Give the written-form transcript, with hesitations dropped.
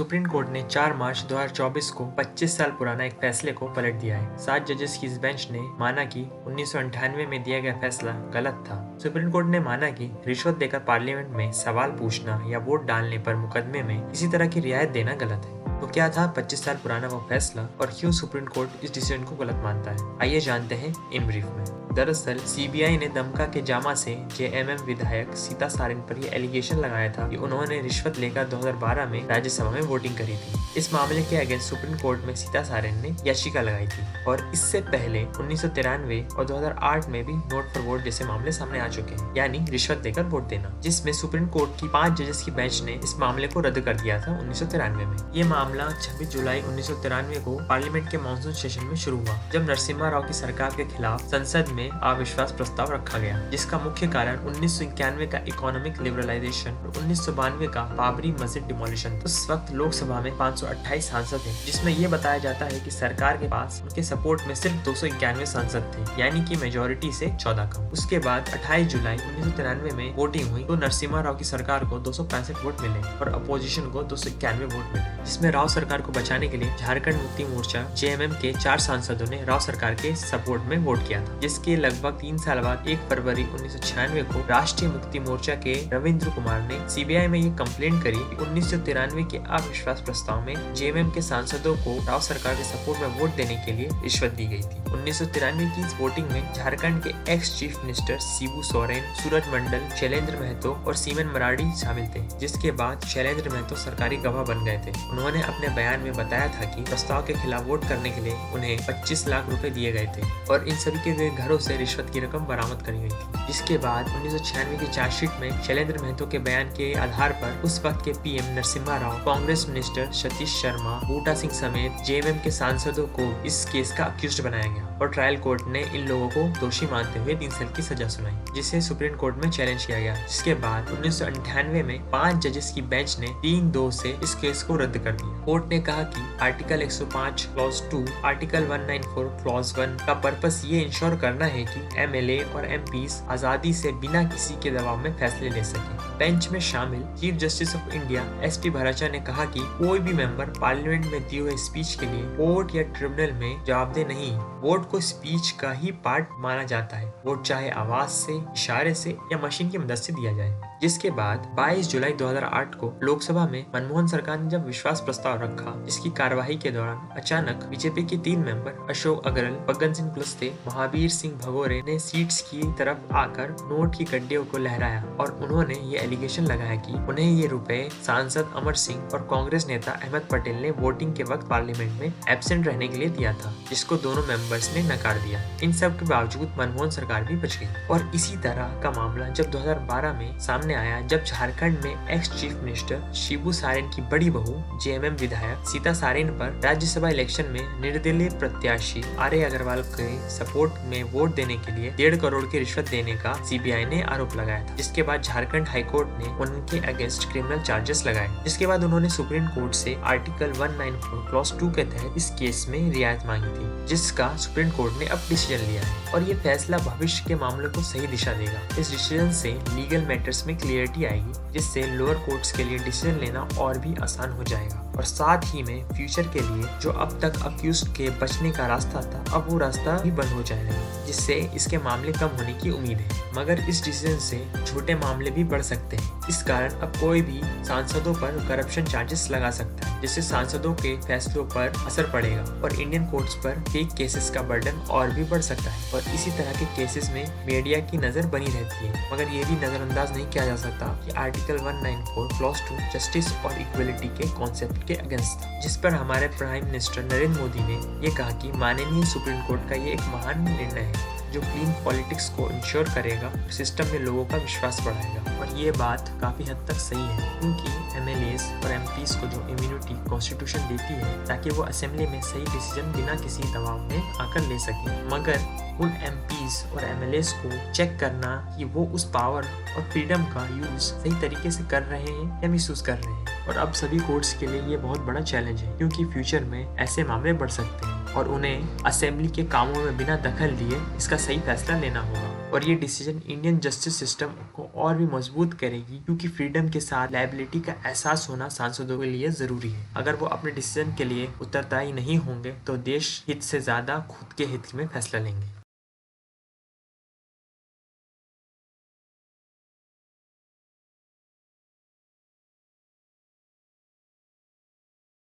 Supreme court ने 4 मार्च 2024 को 25 साल पुराना एक फैसले को पलट दिया है। 7 जजेस की इस बेंच ने माना कि 1998 में दिया गया फैसला गलत था। सुप्रीम कोर्ट ने माना कि रिश्वत देकर पार्लियामेंट में सवाल पूछना या वोट डालने पर मुकदमे में किसी तरह की रियायत देना गलत है। तो क्या था 25 साल पुराना वो फैसला और क्यों सुप्रीम कोर्ट इस डिसीजन को गलत मानता है, आइए जानते हैं इन ब्रीफ में। दरअसल सीबीआई ने दमका के जामा से जेएमएम विधायक सीता सारेन पर यह एलिगेशन लगाया था कि उन्होंने रिश्वत लेकर 2012 में राज्यसभा में वोटिंग करी थी। इस मामले के अगेंस्ट सुप्रीम कोर्ट में सीता सारेन ने याचिका लगाई थी और इससे पहले 1993 और 2008 में भी नोट फॉर वोट जैसे मामले सामने आ चुके हैं, यानी रिश्वत देकर वोट देना, जिसमें सुप्रीम कोर्ट की 5 जजेस की बेंच ने इस मामले को रद्द कर दिया था 1993 में। ये मामला 26 जुलाई 1993 को पार्लियामेंट के मानसून सेशन में शुरू हुआ, जब नरसिम्हा राव की सरकार के खिलाफ संसद में अविश्वास प्रस्ताव रखा गया, जिसका मुख्य कारण 1991 का इकोनॉमिक लिबरलाइजेशन और 1992 का बाबरी मस्जिद डिमोलिशन। उस वक्त लोकसभा में 528 सांसद थे, जिसमें यह बताया जाता है कि सरकार के पास उनके सपोर्ट में सिर्फ 291 सांसद थे, यानी कि मेजोरिटी से 14 कम। उसके बाद 28 जुलाई 1993 में वोटिंग हुई तो नरसिम्हा राव की सरकार को 265 वोट मिले और अपोजिशन को 291 वोट मिले, जिसमें राव सरकार को बचाने के लिए झारखंड मुक्ति मोर्चा जेएमएम के 4 सांसदों ने राव सरकार के सपोर्ट में वोट किया था, जिसके लगभग 3 साल बाद 1 फरवरी 1996 को राष्ट्रीय मुक्ति मोर्चा के रविंद्र कुमार ने सीबीआई में ये कंप्लेंट करी कि 1993 के अविश्वास प्रस्ताव में जेएमएम के सांसदों को राव सरकार के सपोर्ट में वोट देने के लिए रिश्वत दी गई थी। 1993 की इस वोटिंग में झारखंड के ex chief minister Shibu Soren, Suraj Mandal, Shailendra Mahato और सीमन मराठी शामिल थे, जिसके बाद शैलेंद्र महतो सरकारी गवाह बन गए थे। उन्होंने अपने बयान में बताया था कि प्रस्ताव के खिलाफ वोट करने के लिए उन्हें 25 लाख रुपए दिए गए थे और इन सभी के घरों से रिश्वत की रकम बरामद करी गई थी। जिसके बाद 1996 की चार्जशीट में शैलेंद्र महतो के बयान के आधार पर उस वक्त के पीएम नरसिम्हा राव, कांग्रेस मिनिस्टर सतीश शर्मा, बूटा सिंह समेत जेएमएम के सांसदों को इस केस का अक्यूज्ड बनाया गया और ट्रायल कोर्ट ने इन लोगों को दोषी मानते हुए 3 साल की सजा सुनाई, जिसे सुप्रीम कोर्ट में चैलेंज किया गया। जिसके बाद 1998 में 5 जजेस की बेंच ने 3-2 से इस केस को रद्द कर दिया। कोर्ट ने कहा कि आर्टिकल 105 क्लॉज 2, आर्टिकल 194 क्लॉज 1 का पर्पस ये इंश्योर करना है कि एमएलए और एमपीज आजादी से बिना किसी के दबाव में फैसले ले सकें। बेंच में शामिल chief justice of India SP भराचा ने कहा कि कोई भी मेंबर पार्लियामेंट में दिए हुए स्पीच के लिए कोर्ट या ट्रिब्यूनल में जवाबदेह नहीं। वोट को स्पीच का ही पार्ट माना जाता है, वोट चाहे आवाज से, इशारे से या मशीन की मदद से दिया जाए। जिसके बाद 22 जुलाई 2008 को लोकसभा में मनमोहन सरकार ने जब विश्वास प्रस्ताव रखा, जिसकी कार्यवाही के दौरान अचानक बीजेपी के 3 मेंबर अशोक अग्रवाल, फग्गन सिंह कुलस्ते, महावीर सिंह भगोरे ने सीट्स की तरफ आकर नोट की गड्डियों को लहराया और उन्होंने ये एलिगेशन लगाया कि उन्हें ये रुपए सांसद अमर सिंह और कांग्रेस नेता अहमद पटेल ने वोटिंग के वक्त पार्लियामेंट में एब्सेंट रहने के लिए दिया था, जिसको दोनों मेंबर्स ने नकार दिया। इन सब के बावजूद मनमोहन सरकार भी बच गई और इसी तरह का मामला जब 2012 में सामने आया, जब झारखंड में x chief minister Shibu Soren की बड़ी बहू जेएमएम विधायक सीता सारेन पर राज्यसभा इलेक्शन में निर्दलीय प्रत्याशी आर्य अग्रवाल के सपोर्ट में वोट देने के लिए 1.5 करोड़ की रिश्वत देने का सीबीआई ने आरोप लगाया था। जिसके बाद झारखंड हाईकोर्ट ने उनके अगेंस्ट क्रिमिनल चार्जेस लगाए, जिसके बाद उन्होंने सुप्रीम कोर्ट से आर्टिकल 194 क्लॉज 2 के तहत इस केस में रियायत मांगी थी, जिसका सुप्रीम कोर्ट ने अब डिसीजन लिया है और ये फैसला भविष्य के मामलों को सही दिशा देगा। इस डिसीजन से लीगल मैटर्स में क्लियरिटी आएगी, जिससे लोअर कोर्ट्स के लिए डिसीजन लेना और भी आसान हो जाएगा और साथ ही में फ्यूचर के लिए जो अब तक अक्यूज्ड के बचने का रास्ता था, अब वो रास्ता भी बंद हो जाएगा, जिससे इसके मामले कम होने की उम्मीद है। मगर इस डिसीजन से छोटे मामले भी बढ़ सकते हैं। इस कारण अब कोई भी सांसदों पर करप्शन चार्जेस लगा सकता है, जिससे सांसदों के फैसलों पर असर पड़ेगा और इंडियन कोर्ट्स पर फेक केसेस का बर्डन और भी बढ़ सकता है और इसी तरह के केसेस में मीडिया की नजर बनी रहती है। मगर ये भी नजरअंदाज नहीं किया जा सकता कि आर्टिकल 194 क्लॉज 2 जस्टिस और इक्वलिटी के कॉन्सेप्ट के अगेंस्ट था, जिस पर हमारे प्राइम मिनिस्टर नरेंद्र मोदी ने ये कहा कि माननीय सुप्रीम कोर्ट का ये एक महान निर्णय है जो क्लीन पॉलिटिक्स को इंश्योर करेगा और सिस्टम में लोगों का विश्वास बढ़ाएगा। और ये बात काफी हद तक सही है, क्योंकि एमएलएस और एमपीज को जो इम्यूनिटी कॉन्स्टिट्यूशन देती है ताकि वो असेंबली में सही डिसीजन बिना किसी दबाव में आकर ले सके, मगर उन एमपीज और एमएलएस को चेक करना कि वो उस पावर और फ्रीडम का यूज सही तरीके से कर रहे हैं या मिसयूज कर रहे हैं। और अब सभी कोर्ट्स के लिए ये बहुत बड़ा चैलेंज है, क्योंकि फ्यूचर में ऐसे मामले बढ़ सकते हैं। और उन्हें असेंबली के कामों में बिना दखल दिए इसका सही फैसला लेना होगा। और ये डिसीजन इंडियन जस्टिस सिस्टम को और भी मजबूत करेगी, क्योंकि फ्रीडम के साथ लायबिलिटी का एहसास होना सांसदों के लिए जरूरी है। अगर वो अपने डिसीजन के लिए उत्तरदायी नहीं होंगे तो देश हित से ज्यादा खुद के हित में फैसला लेंगे।